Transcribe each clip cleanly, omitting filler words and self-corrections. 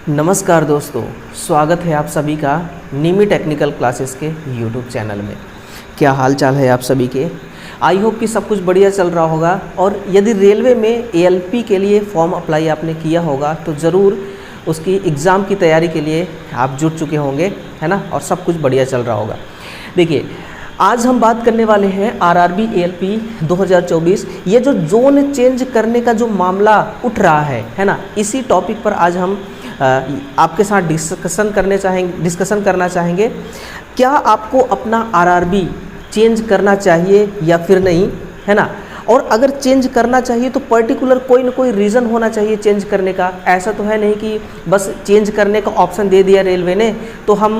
नमस्कार दोस्तों, स्वागत है आप सभी का नीमी टेक्निकल क्लासेस के यूट्यूब चैनल में। क्या हाल चाल है आप सभी के? आई होप कि सब कुछ बढ़िया चल रहा होगा। और यदि रेलवे में एएलपी के लिए फॉर्म अप्लाई आपने किया होगा तो ज़रूर उसकी एग्ज़ाम की तैयारी के लिए आप जुट चुके होंगे, है ना, और सब कुछ बढ़िया चल रहा होगा। देखिए, आज हम बात करने वाले हैं आरआरबी एएलपी 2024। ये जो जोन चेंज करने का जो मामला उठ रहा है ना, इसी टॉपिक पर आज हम आपके साथ डिस्कशन करना चाहेंगे। क्या आपको अपना आरआरबी चेंज करना चाहिए या फिर नहीं, है ना? और अगर चेंज करना चाहिए तो पर्टिकुलर कोई ना कोई रीज़न होना चाहिए चेंज करने का। ऐसा तो है नहीं कि बस चेंज करने का ऑप्शन दे दिया रेलवे ने तो हम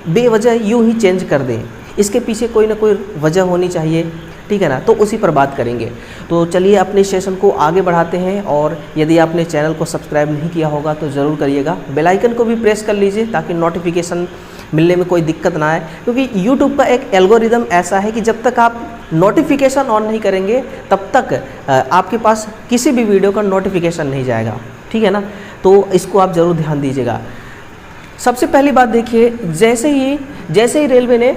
बेवजह यूँ ही चेंज कर दें। इसके पीछे कोई ना कोई वजह होनी चाहिए, ठीक है ना? तो उसी पर बात करेंगे। तो चलिए अपने सेशन को आगे बढ़ाते हैं। और यदि आपने चैनल को सब्सक्राइब नहीं किया होगा तो ज़रूर करिएगा। बेल आइकन को भी प्रेस कर लीजिए ताकि नोटिफिकेशन मिलने में कोई दिक्कत ना आए, क्योंकि YouTube का एक एल्गोरिदम ऐसा है कि जब तक आप नोटिफिकेशन ऑन नहीं करेंगे तब तक आपके पास किसी भी वीडियो का नोटिफिकेशन नहीं जाएगा, ठीक है ना? तो इसको आप ज़रूर ध्यान दीजिएगा। सबसे पहली बात देखिए, जैसे ही रेलवे ने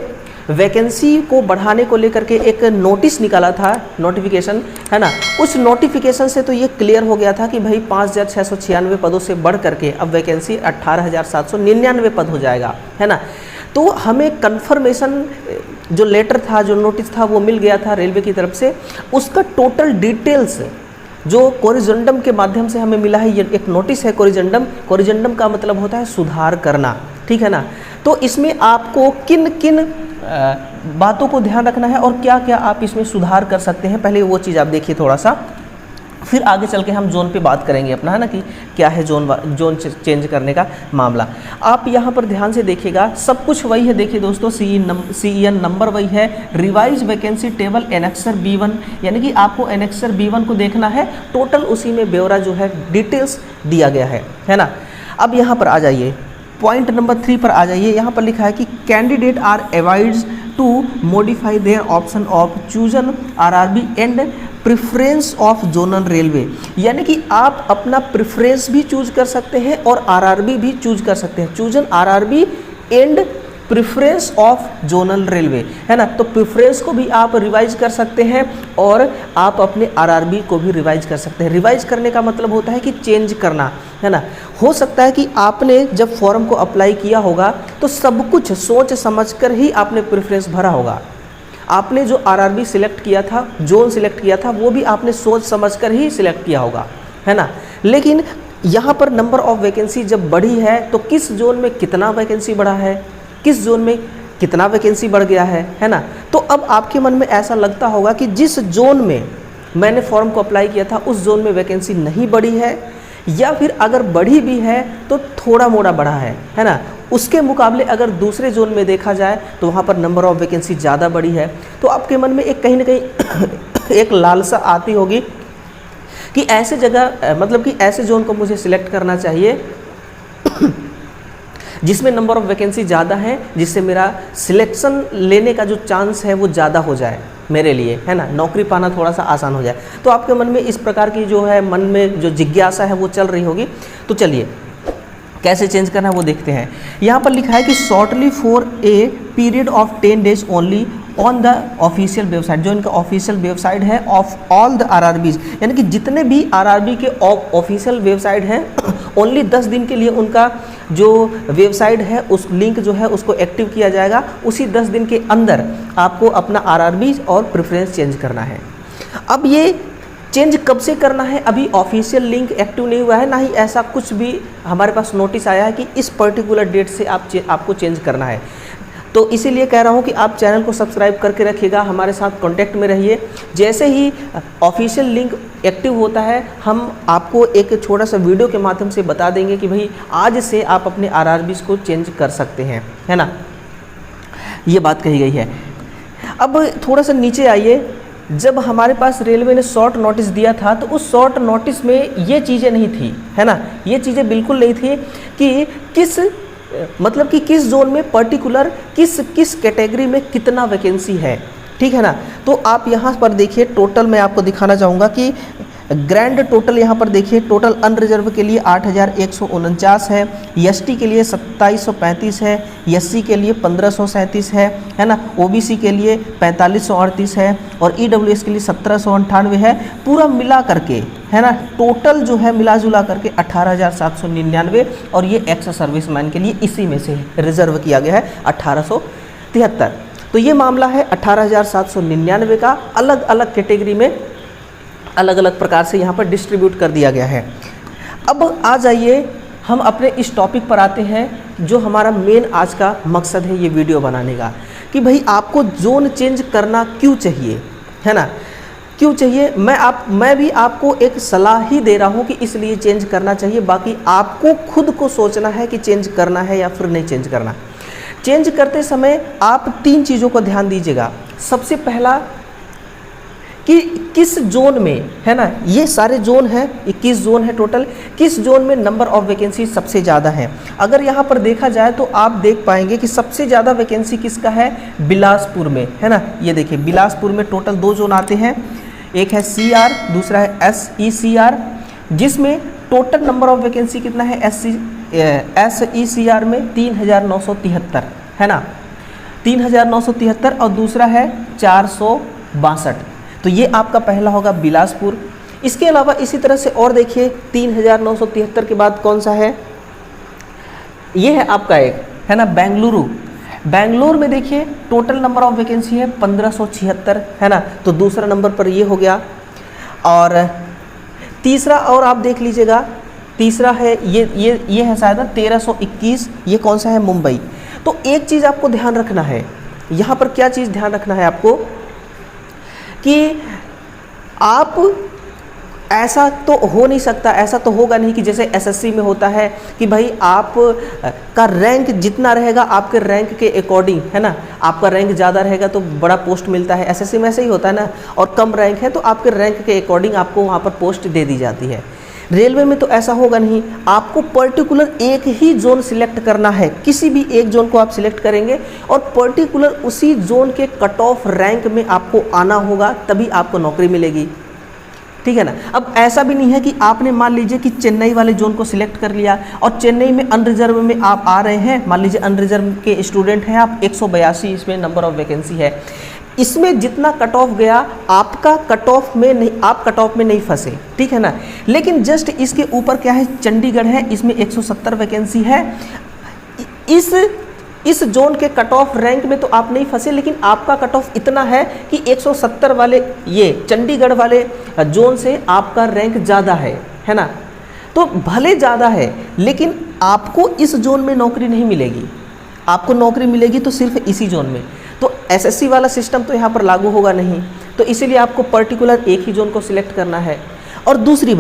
वैकेंसी को बढ़ाने को लेकर के एक नोटिस निकाला था, नोटिफिकेशन, है ना, उस नोटिफिकेशन से तो ये क्लियर हो गया था कि भाई 5,696 पदों से बढ़ करके अब वैकेंसी 18,799 पद हो जाएगा, है ना? तो हमें कन्फर्मेशन जो लेटर था, जो नोटिस था, वो मिल गया था रेलवे की तरफ से। उसका टोटल डिटेल्स जो कोरिजेंडम के माध्यम से हमें मिला है, ये एक नोटिस है कोरिजेंडम का मतलब होता है सुधार करना, ठीक है ना? तो इसमें आपको किन किन बातों को ध्यान रखना है और क्या क्या आप इसमें सुधार कर सकते हैं, पहले वो चीज़ आप देखिए थोड़ा सा, फिर आगे चल के हम जोन पे बात करेंगे अपना, है ना, कि क्या है जोन चेंज करने का मामला। आप यहाँ पर ध्यान से देखिएगा, सब कुछ वही है। देखिए दोस्तों, CEN नंबर वही है, revise vacancy table annexure B1, यानी कि आपको एनेक्सर B1 को देखना है। टोटल उसी में ब्यौरा जो है, डिटेल्स दिया गया है ना? अब यहाँ पर आ जाइए, पॉइंट नंबर 3 पर आ जाइए। यहाँ पर लिखा है कि candidate are avoids to modify their option of chosen RRB and preference of zonal railway, यानी कि आप अपना प्रेफरेंस भी चूज कर सकते हैं और आरआरबी भी चूज कर सकते हैं। Chosen RRB and preference of zonal railway, है ना? तो प्रेफरेंस को भी आप रिवाइज कर सकते हैं और आप अपने आरआरबी को भी रिवाइज कर सकते हैं। रिवाइज करने का मतलब होता है कि चेंज करना, है ना? हो सकता है कि आपने जब फॉर्म को अप्लाई किया होगा तो सब कुछ सोच समझकर ही आपने प्रेफरेंस भरा होगा। आपने जो आरआरबी सिलेक्ट किया था, जोन सिलेक्ट किया था, वो भी आपने सोच समझकर ही सिलेक्ट किया होगा, है ना? लेकिन यहाँ पर नंबर ऑफ वैकेंसी जब बढ़ी है तो किस जोन में कितना वैकेंसी बढ़ा है, किस जोन में कितना वैकेंसी बढ़ गया है ना? तो अब आपके मन में ऐसा लगता होगा कि जिस जोन में मैंने फॉर्म को अप्लाई किया था उस जोन में वैकेंसी नहीं बढ़ी है, या फिर अगर बढ़ी भी है तो थोड़ा मोड़ा बढ़ा है ना? उसके मुकाबले अगर दूसरे जोन में देखा जाए तो वहाँ पर नंबर ऑफ वैकेंसी ज़्यादा बढ़ी है। तो आपके मन में एक कहीं ना कहीं एक लालसा आती होगी कि ऐसे जगह, मतलब कि ऐसे जोन को मुझे सिलेक्ट करना चाहिए जिसमें नंबर ऑफ वैकेंसी ज़्यादा है, जिससे मेरा सिलेक्शन लेने का जो चांस है वो ज़्यादा हो जाए मेरे लिए, है ना? नौकरी पाना थोड़ा सा आसान हो जाए। तो आपके मन में इस प्रकार की जो है, मन में जो जिज्ञासा है वो चल रही होगी। तो चलिए कैसे चेंज करना है वो देखते हैं। यहाँ पर लिखा है कि shortly for a period of 10 days only on the official website, जो इनका ऑफिशियल वेबसाइट है ऑफ ऑल द आरआरबीज, यानी कि जितने भी आरआरबी के ऑफिशियल वेबसाइट हैं, ओनली 10 दिन के लिए उनका जो वेबसाइट है उस लिंक जो है उसको एक्टिव किया जाएगा। उसी 10 दिन के अंदर आपको अपना आरआरबी और प्रेफरेंस चेंज करना है। अब ये चेंज कब से करना है? अभी ऑफिशियल लिंक एक्टिव नहीं हुआ है, ना ही ऐसा कुछ भी हमारे पास नोटिस आया है कि इस पर्टिकुलर डेट से आपको चेंज करना है। तो इसीलिए कह रहा हूँ कि आप चैनल को सब्सक्राइब करके रखिएगा, हमारे साथ कांटेक्ट में रहिए। जैसे ही ऑफिशियल लिंक एक्टिव होता है हम आपको एक छोटा सा वीडियो के माध्यम से बता देंगे कि भाई आज से आप अपने आरआरबीज को चेंज कर सकते हैं, है ना? ये बात कही गई है। अब थोड़ा सा नीचे आइए। जब हमारे पास रेलवे ने शॉर्ट नोटिस दिया था तो उस शॉर्ट नोटिस में ये चीज़ें नहीं थी, है ना? ये चीज़ें बिल्कुल नहीं थी कि किस जोन में पर्टिकुलर किस कैटेगरी में कितना वैकेंसी है, ठीक है ना? तो आप यहाँ पर देखिए, टोटल मैं आपको दिखाना चाहूँगा कि ग्रैंड टोटल यहाँ पर देखिए, टोटल अनरिजर्व के लिए 8,149 है, एसटी के लिए 2735 है, एससी के लिए 1537 है ना, ओबीसी के लिए 4538 है और ईडब्ल्यूएस के लिए 1798 है। पूरा मिला करके है ना, टोटल जो है मिला जुला करके 18,799 और ये एक्स सर्विसमैन के लिए इसी में से रिजर्व किया गया है 1873। तो ये मामला है 18,799 का, अलग अलग कैटेगरी में अलग अलग प्रकार से यहाँ पर डिस्ट्रीब्यूट कर दिया गया है। अब आ जाइए हम अपने इस टॉपिक पर आते हैं जो हमारा मेन आज का मकसद है ये वीडियो बनाने का, कि भाई आपको जोन चेंज करना क्यों चाहिए, है ना, क्यों चाहिए। मैं भी आपको एक सलाह ही दे रहा हूँ कि इसलिए चेंज करना चाहिए, बाकी आपको खुद को सोचना है कि चेंज करना है या फिर नहीं चेंज करना। चेंज करते समय आप 3 चीज़ों को ध्यान दीजिएगा। सबसे पहला कि किस जोन में, है ना, ये सारे जोन हैं, 21 जोन है टोटल, किस जोन में नंबर ऑफ वैकेंसी सबसे ज़्यादा है। अगर यहाँ पर देखा जाए तो आप देख पाएंगे कि सबसे ज़्यादा वैकेंसी किसका है, बिलासपुर में, है ना। ये देखिए बिलासपुर में टोटल 2 जोन आते हैं, एक है CR, दूसरा है SECR, जिसमें टोटल नंबर ऑफ वैकेंसी कितना है SECR में 3,973, है ना, 3,973 और दूसरा है 462। तो ये आपका पहला होगा बिलासपुर। इसके अलावा इसी तरह से और देखिए 3,973 के बाद कौन सा है, ये है आपका एक, है ना, बेंगलुरु। बेंगलोर में देखिए टोटल नंबर ऑफ वैकेंसी है 1576, है ना, तो दूसरा नंबर पर ये हो गया। और तीसरा और आप देख लीजिएगा, तीसरा है ये है शायद 1321, ये कौन सा है, मुंबई। तो एक चीज़ आपको ध्यान रखना है, यहाँ पर क्या चीज़ ध्यान रखना है आपको, कि आप ऐसा तो हो नहीं सकता, ऐसा तो होगा नहीं कि जैसे एसएससी में होता है कि भाई आप का रैंक जितना रहेगा आपके रैंक के अकॉर्डिंग, है ना, आपका रैंक ज़्यादा रहेगा तो बड़ा पोस्ट मिलता है। एसएससी में ऐसे ही होता है ना, और कम रैंक है तो आपके रैंक के अकॉर्डिंग आपको वहाँ पर पोस्ट दे दी जाती है। रेलवे में तो ऐसा होगा नहीं, आपको पर्टिकुलर एक ही जोन सिलेक्ट करना है, किसी भी एक जोन को आप सिलेक्ट करेंगे और पर्टिकुलर उसी जोन के कट ऑफ रैंक में आपको आना होगा, तभी आपको नौकरी मिलेगी, ठीक है ना। अब ऐसा भी नहीं है कि आपने मान लीजिए कि चेन्नई वाले जोन को सिलेक्ट कर लिया और चेन्नई में अनरिजर्व में आप आ रहे हैं, मान लीजिए अनरिजर्व के स्टूडेंट हैं आप, 182 इसमें नंबर ऑफ वैकेंसी है, इसमें जितना कट ऑफ गया आपका कट ऑफ में नहीं, आप कट ऑफ में नहीं फंसे, ठीक है ना। लेकिन जस्ट इसके ऊपर क्या है, चंडीगढ़ है, इसमें 170 वैकेंसी है, इस जोन के कट ऑफ रैंक में तो आप नहीं फंसे, लेकिन आपका कट ऑफ इतना है कि 170 वाले ये चंडीगढ़ वाले जोन से आपका रैंक ज़्यादा है ना। तो भले ज़्यादा है लेकिन आपको इस जोन में नौकरी नहीं मिलेगी, आपको नौकरी मिलेगी तो सिर्फ इसी जोन में। तो एसएससी वाला सिस्टम तो यहाँ पर लागू होगा नहीं, तो इसीलिए आपको पर्टिकुलर एक ही जोन को सिलेक्ट करना है। और दूसरी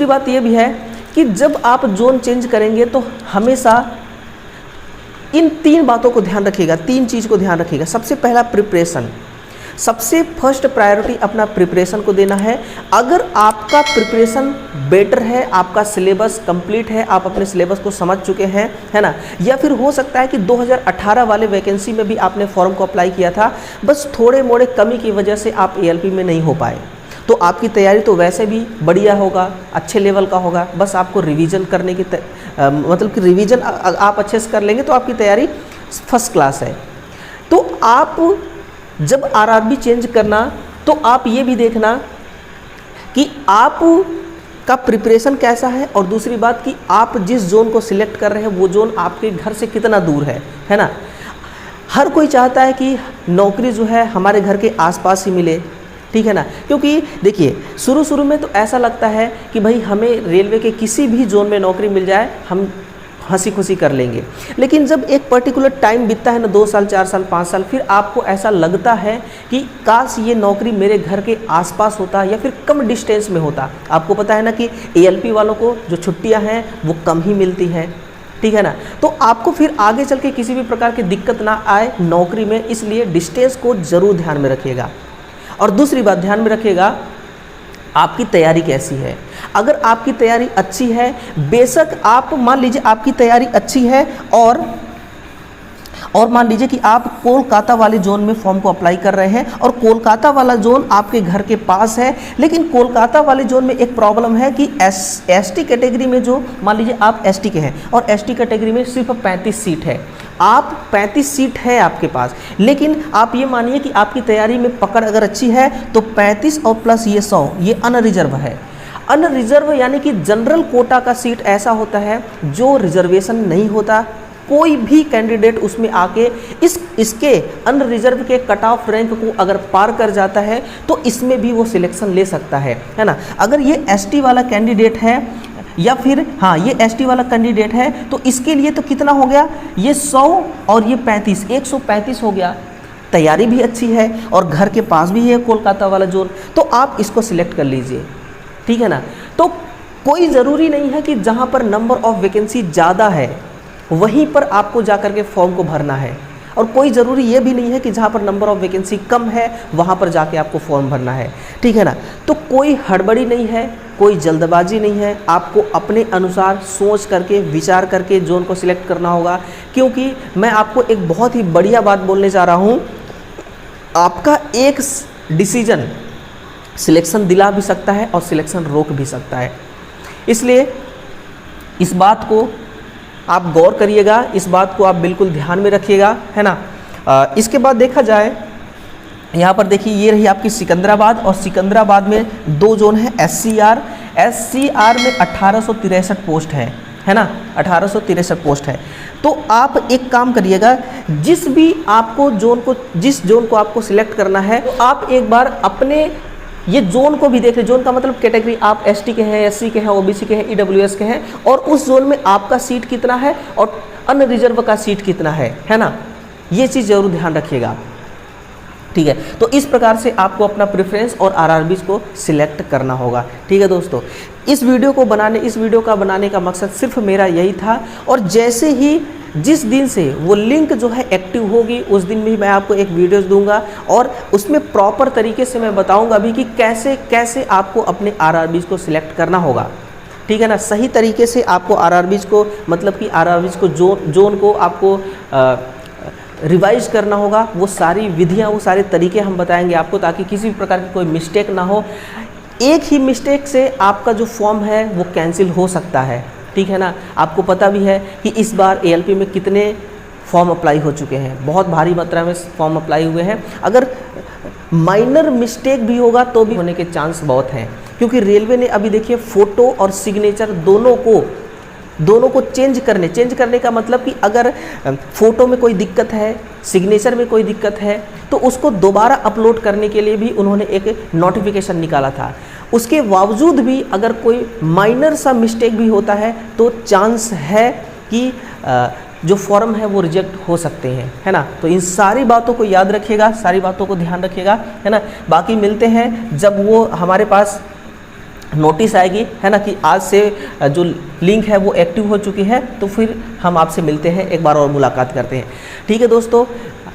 बात ये भी है कि जब आप जोन चेंज करेंगे तो हमेशा इन 3 बातों को ध्यान रखिएगा, 3 चीज़ को ध्यान रखिएगा। सबसे पहला प्रिपरेशन, सबसे फर्स्ट प्रायोरिटी अपना प्रिपरेशन को देना है। अगर आपका प्रिपरेशन बेटर है, आपका सिलेबस कंप्लीट है, आप अपने सिलेबस को समझ चुके हैं, है ना, या फिर हो सकता है कि 2018 वाले वैकेंसी में भी आपने फॉर्म को अप्लाई किया था, बस थोड़े मोड़े कमी की वजह से आप एएलपी में नहीं हो पाए, तो आपकी तैयारी तो वैसे भी बढ़िया होगा, अच्छे लेवल का होगा। बस आपको रिवीजन करने की मतलब कि रिवीजन आप अच्छे से कर लेंगे तो आपकी तैयारी फर्स्ट क्लास है। तो आप जब आरआरबी चेंज करना तो आप ये भी देखना कि आप का प्रिपरेशन कैसा है, और दूसरी बात कि आप जिस जोन को सिलेक्ट कर रहे हैं वो जोन आपके घर से कितना दूर है ना। हर कोई चाहता है कि नौकरी जो है हमारे घर के आसपास ही मिले, ठीक है ना, क्योंकि देखिए शुरू में तो ऐसा लगता है कि भाई हमें रेलवे के किसी भी जोन में नौकरी मिल जाए हम हंसी खुशी कर लेंगे, लेकिन जब एक पर्टिकुलर टाइम बीतता है ना, 2 साल 4 साल 5 साल, फिर आपको ऐसा लगता है कि काश ये नौकरी मेरे घर के आसपास होता या फिर कम डिस्टेंस में होता। आपको पता है ना कि एएलपी वालों को जो छुट्टियां हैं वो कम ही मिलती हैं, ठीक है ना। तो आपको फिर आगे चल के किसी भी प्रकार की दिक्कत ना आए नौकरी में, इसलिए डिस्टेंस को ज़रूर ध्यान में रखिएगा। और दूसरी बात ध्यान में रखिएगा, आपकी तैयारी कैसी है। अगर आपकी तैयारी अच्छी है, बेशक आप मान लीजिए आपकी तैयारी अच्छी है और मान लीजिए कि आप कोलकाता वाले जोन में फॉर्म को अप्लाई कर रहे हैं और कोलकाता वाला जोन आपके घर के पास है, लेकिन कोलकाता वाले जोन में एक प्रॉब्लम है कि एसटी कैटेगरी में जो मान लीजिए आप एसटी के हैं और एसटी कैटेगरी में सिर्फ 35 सीट है, आप 35 सीट है आपके पास, लेकिन आप ये मानिए कि आपकी तैयारी में पकड़ अगर अच्छी है तो 35 और प्लस ये 100 ये अनरिजर्व है। अनरिजर्व यानी कि जनरल कोटा का सीट ऐसा होता है जो रिजर्वेशन नहीं होता, कोई भी कैंडिडेट उसमें आके इसके अनरिजर्व के कट ऑफ रैंक को अगर पार कर जाता है तो इसमें भी वो सिलेक्शन ले सकता है ना। अगर ये एसटी वाला कैंडिडेट है या फिर हाँ ये एसटी वाला कैंडिडेट है तो इसके लिए तो कितना हो गया, ये 100 और ये 35 135 हो गया। तैयारी भी अच्छी है और घर के पास भी है कोलकाता वाला जोन, तो आप इसको सिलेक्ट कर लीजिए, ठीक है ना। तो कोई ज़रूरी नहीं है कि जहाँ पर नंबर ऑफ वैकेंसी ज़्यादा है वहीं पर आपको जा कर के फॉर्म को भरना है, और कोई ज़रूरी ये भी नहीं है कि जहाँ पर नंबर ऑफ वैकेंसी कम है वहाँ पर जाके आपको फॉर्म भरना है, ठीक है ना। तो कोई हड़बड़ी नहीं है, कोई जल्दबाजी नहीं है, आपको अपने अनुसार सोच करके विचार करके जोन को सिलेक्ट करना होगा। क्योंकि मैं आपको एक बहुत ही बढ़िया बात बोलने जा रहा हूँ, आपका एक डिसीजन सिलेक्शन दिला भी सकता है और सिलेक्शन रोक भी सकता है। इसलिए इस बात को आप गौर करिएगा, इस बात को आप बिल्कुल ध्यान में रखिएगा, है ना। इसके बाद देखा जाए यहाँ पर देखिए ये रही आपकी सिकंदराबाद, और सिकंदराबाद में 2 जोन है एससीआर में 1863 पोस्ट है ना, 1863 पोस्ट है। तो आप एक काम करिएगा, जिस जोन को आपको सिलेक्ट करना है तो आप एक बार अपने ये जोन को भी देख लें। जोन का मतलब कैटेगरी, आप एसटी के हैं, एससी के हैं, ओबीसी के हैं, ईडब्ल्यूएस के हैं, और उस जोन में आपका सीट कितना है और अनरिजर्व का सीट कितना है ना। ये चीज़ जरूर ध्यान रखिएगा, ठीक है। तो इस प्रकार से आपको अपना प्रेफरेंस और आरआरबीज को सिलेक्ट करना होगा, ठीक है दोस्तों। इस वीडियो का बनाने का मकसद सिर्फ मेरा यही था, और जैसे ही जिस दिन से वो लिंक जो है एक्टिव होगी उस दिन भी मैं आपको एक वीडियोस दूंगा, और उसमें प्रॉपर तरीके से मैं बताऊंगा भी कि कैसे कैसे आपको अपने आरआरबीज को सिलेक्ट करना होगा, ठीक है ना। सही तरीके से आपको आरआरबीज को मतलब कि आरआरबीज को जोन को आपको रिवाइज करना होगा। वो सारी विधियाँ, वो सारे तरीके हम बताएंगे आपको, ताकि किसी भी प्रकार की कोई मिस्टेक ना हो। एक ही मिस्टेक से आपका जो फॉर्म है वो कैंसिल हो सकता है, ठीक है ना। आपको पता भी है कि इस बार एएलपी में कितने फॉर्म अप्लाई हो चुके हैं, बहुत भारी मात्रा में फॉर्म अप्लाई हुए हैं। अगर माइनर मिस्टेक भी होगा तो भी होने के चांस बहुत हैं, क्योंकि रेलवे ने अभी देखिए फ़ोटो और सिग्नेचर दोनों को चेंज करने का मतलब कि अगर फ़ोटो में कोई दिक्कत है, सिग्नेचर में कोई दिक्कत है, तो उसको दोबारा अपलोड करने के लिए भी उन्होंने एक नोटिफिकेशन निकाला था। उसके बावजूद भी अगर कोई माइनर सा मिस्टेक भी होता है तो चांस है कि जो फॉर्म है वो रिजेक्ट हो सकते हैं, है ना। तो इन सारी बातों को याद रखिएगा, सारी बातों को ध्यान रखिएगा, है ना। बाकी मिलते हैं जब वो हमारे पास नोटिस आएगी, है ना, कि आज से जो लिंक है वो एक्टिव हो चुकी है, तो फिर हम आपसे मिलते हैं, एक बार और मुलाकात करते हैं, ठीक है दोस्तों।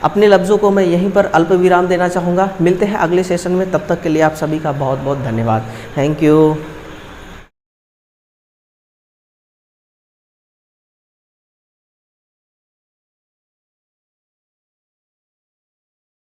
अपने लफ्ज़ों को मैं यहीं पर अल्प विराम देना चाहूँगा। मिलते हैं अगले सेशन में, तब तक के लिए आप सभी का बहुत बहुत धन्यवाद। Thank you.